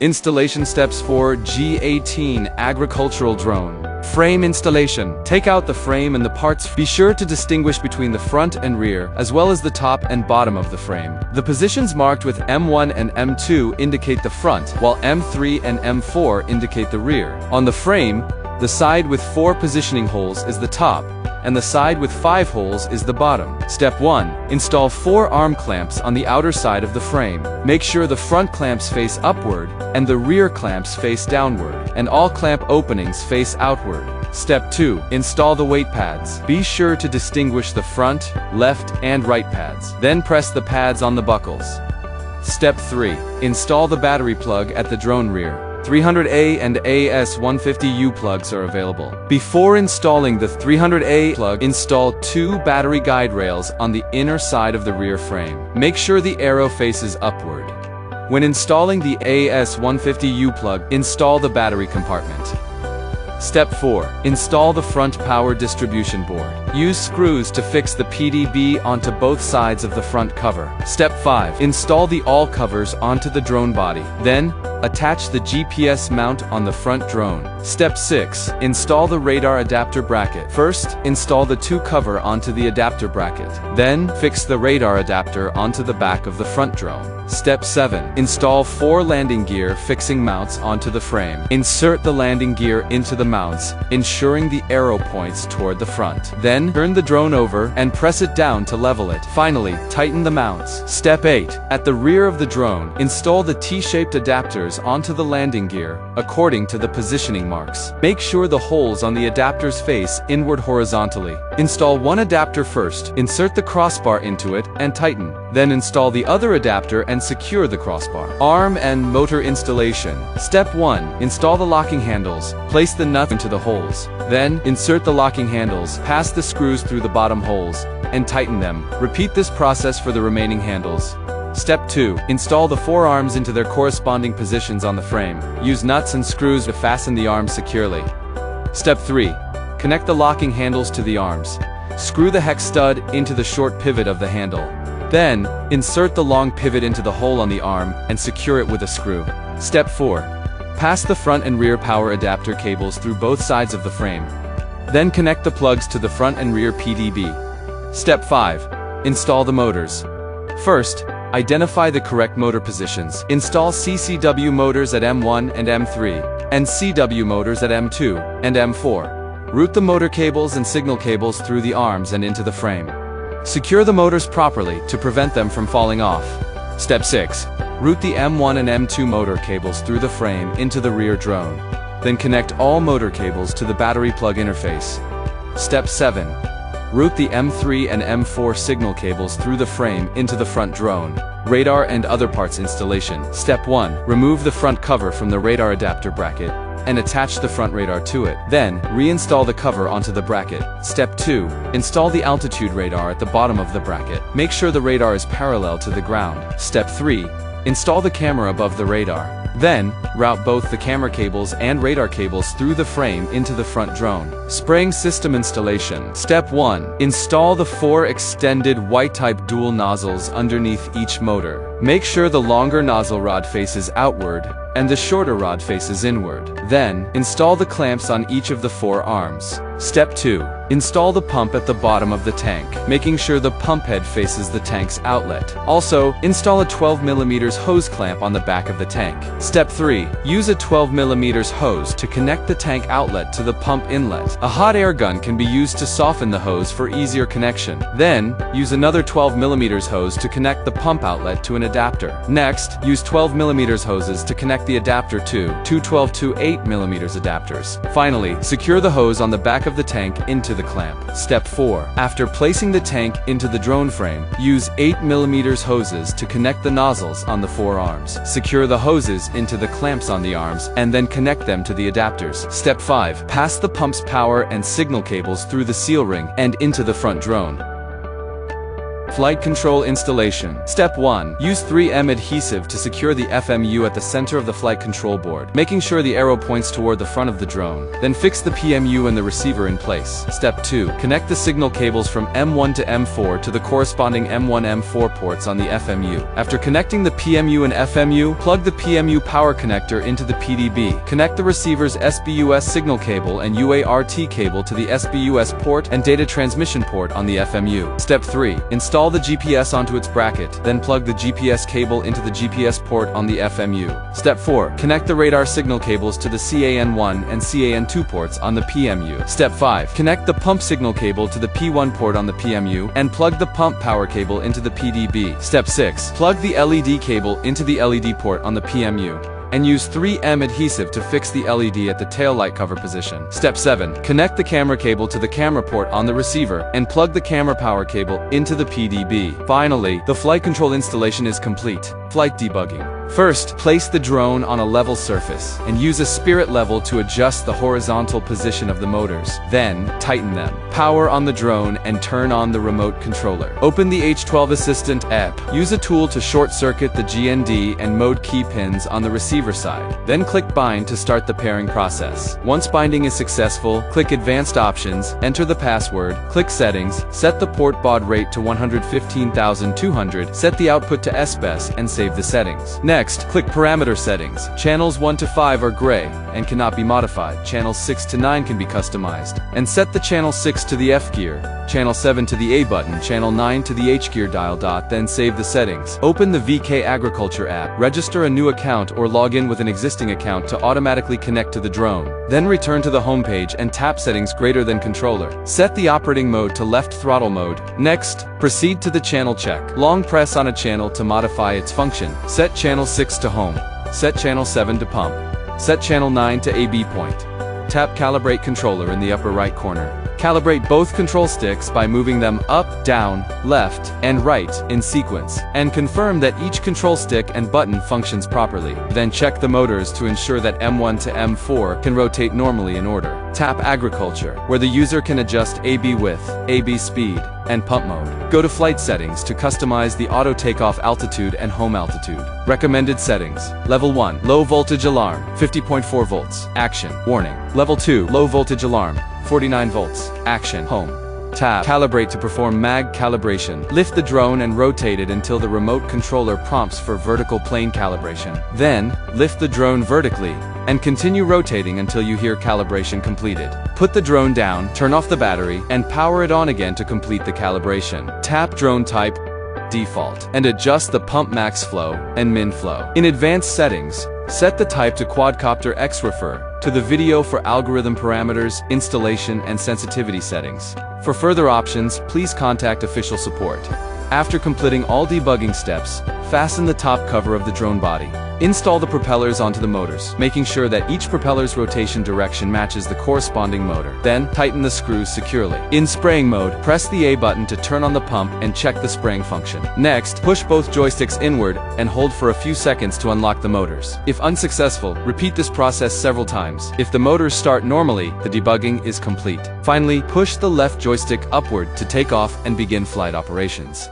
Installation steps for G18 agricultural drone. Frame installation. Take out the frame and the parts. Be sure to distinguish between the front and rear, as well as the top and bottom of the frame. The positions marked with M1 and M2 indicate the front, while M3 and M4 indicate the rear. On the frame, the side with 4 positioning holes is the top, and the side with 5 holes is the bottom. Step 1. Install 4 arm clamps on the outer side of the frame. Make sure the front clamps face upward, and the rear clamps face downward, and all clamp openings face outward. Step 2. Install the weight pads. Be sure to distinguish the front, left, and right pads. Then press the pads on the buckles. Step 3. Install the battery plug at the drone rear. 300A and AS150U plugs are available. Before installing the 300A plug, install 2 battery guide rails on the inner side of the rear frame. Make sure the arrow faces upward. When installing the AS150U plug, install the battery compartment. Step 4. Install the front power distribution board. Use screws to fix the PDB onto both sides of the front cover. Step 5. Install the all covers onto the drone body. Then, attach the GPS mount on the front drone. Step 6. Install the radar adapter bracket. First, install the 2 cover onto the adapter bracket. Then, fix the radar adapter onto the back of the front drone. Step 7. Install 4 landing gear fixing mounts onto the frame. Insert the landing gear into the mounts, ensuring the arrow points toward the front. Then, turn the drone over and press it down to level it. Finally, tighten the mounts. Step 8. At the rear of the drone, install the T-shaped adapters onto the landing gear, according to the positioning marks. Make sure the holes on the adapters face inward horizontally. Install one adapter first, insert the crossbar into it, and tighten. Then install the other adapter and secure the crossbar. Arm and motor installation. Step 1. Install the locking handles. Place the nut into the holes. Then, insert the locking handles, pass the screws through the bottom holes, and tighten them. Repeat this process for the remaining handles. Step 2. Install the 4 arms into their corresponding positions on the frame. Use nuts and screws to fasten the arms securely. Step 3. Connect the locking handles to the arms. Screw the hex stud into the short pivot of the handle. Then, insert the long pivot into the hole on the arm and secure it with a screw. Step 4. Pass the front and rear power adapter cables through both sides of the frame. Then connect the plugs to the front and rear PDB. Step 5. Install the motors. First, identify the correct motor positions. Install CCW motors at M1 and M3, and CW motors at M2 and M4. Route the motor cables and signal cables through the arms and into the frame. Secure the motors properly to prevent them from falling off. Step 6. Route the M1 and M2 motor cables through the frame into the rear drone. Then connect all motor cables to the battery plug interface. Step 7. Route the M3 and M4 signal cables through the frame into the front drone. Radar and other parts installation. Step 1. Remove the front cover from the radar adapter bracket and attach the front radar to it. Then, reinstall the cover onto the bracket. Step 2. Install the altitude radar at the bottom of the bracket. Make sure the radar is parallel to the ground. Step 3. Install the camera above the radar. Then, route both the camera cables and radar cables through the frame into the front drone. Spraying system installation. Step 1. Install the 4 extended white-type dual nozzles underneath each motor. Make sure the longer nozzle rod faces outward and the shorter rod faces inward. Then, install the clamps on each of the 4 arms. Step 2. Install the pump at the bottom of the tank, making sure the pump head faces the tank's outlet. Also, install a 12mm hose clamp on the back of the tank. Step 3. Use a 12mm hose to connect the tank outlet to the pump inlet. A hot air gun can be used to soften the hose for easier connection. Then, use another 12mm hose to connect the pump outlet to an adapter. Next, use 12mm hoses to connect the adapter to two 12 to 8mm adapters. Finally, secure the hose on the back of the tank into the clamp. Step 4. After placing the tank into the drone frame, use 8mm hoses to connect the nozzles on the 4 arms. Secure the hoses into the clamps on the arms, and then connect them to the adapters. Step 5. Pass the pump's power and signal cables through the seal ring and into the front drone. Flight control installation. Step 1. Use 3M adhesive to secure the FMU at the center of the flight control board, making sure the arrow points toward the front of the drone. Then fix the PMU and the receiver in place. Step 2. Connect the signal cables from M1 to M4 to the corresponding M1-M4 ports on the FMU. After connecting the PMU and FMU, plug the PMU power connector into the PDB. Connect the receiver's SBUS signal cable and UART cable to the SBUS port and data transmission port on the FMU. Step 3. Install the GPS onto its bracket, then plug the GPS cable into the GPS port on the FMU. Step 4. Connect the radar signal cables to the CAN1 and CAN2 ports on the PMU. Step 5. Connect the pump signal cable to the P1 port on the PMU and plug the pump power cable into the PDB. Step 6. Plug the LED cable into the LED port on the PMU and use 3M adhesive to fix the LED at the tail light cover position. Step 7. Connect the camera cable to the camera port on the receiver and plug the camera power cable into the PDB. Finally, the flight control installation is complete. Flight debugging. First, place the drone on a level surface and use a spirit level to adjust the horizontal position of the motors. Then, tighten them. Power on the drone and turn on the remote controller. Open the H12 Assistant app. Use a tool to short-circuit the GND and mode key pins on the receiver side. Then click Bind to start the pairing process. Once binding is successful, click Advanced Options, enter the password, click Settings, set the port baud rate to 115,200, set the output to SBES and save the settings. Next, click Parameter Settings. Channels 1 to 5 are gray and cannot be modified. Channels 6 to 9 can be customized. And set the channel 6 to the F gear, channel 7 to the A button, channel 9 to the H gear dial. Then save the settings. Open the VK Agriculture app, register a new account or log in with an existing account to automatically connect to the drone. Then return to the home page and tap Settings greater than controller. Set the operating mode to left throttle mode. Next, proceed to the channel check. Long press on a channel to modify its function. Set channel 6 to home. Set channel 7 to pump. Set channel 9 to AB point. Tap Calibrate Controller in the upper right corner. Calibrate both control sticks by moving them up, down, left, and right in sequence, and confirm that each control stick and button functions properly. Then check the motors to ensure that M1 to M4 can rotate normally in order. Tap Agriculture, where the user can adjust AB width, AB speed, and pump mode. Go to Flight Settings to customize the auto takeoff altitude and home altitude. Recommended settings. Level 1, low voltage alarm, 50.4 volts, action, warning. Level 2, low voltage alarm, 49 volts, action, home. Tap Calibrate to perform mag calibration. Lift the drone and rotate it until the remote controller prompts for vertical plane calibration. Then, lift the drone vertically and continue rotating until you hear calibration completed. Put the drone down, turn off the battery, and power it on again to complete the calibration. Tap Drone Type, Default, and adjust the pump max flow and min flow. In advanced settings, set the type to Quadcopter X. Refer to the video for algorithm parameters, installation, and sensitivity settings. For further options, please contact official support. After completing all debugging steps, fasten the top cover of the drone body. Install the propellers onto the motors, making sure that each propeller's rotation direction matches the corresponding motor. Then, tighten the screws securely. In spraying mode, press the A button to turn on the pump and check the spraying function. Next, push both joysticks inward and hold for a few seconds to unlock the motors. If unsuccessful, repeat this process several times. If the motors start normally, the debugging is complete. Finally, push the left joystick upward to take off and begin flight operations.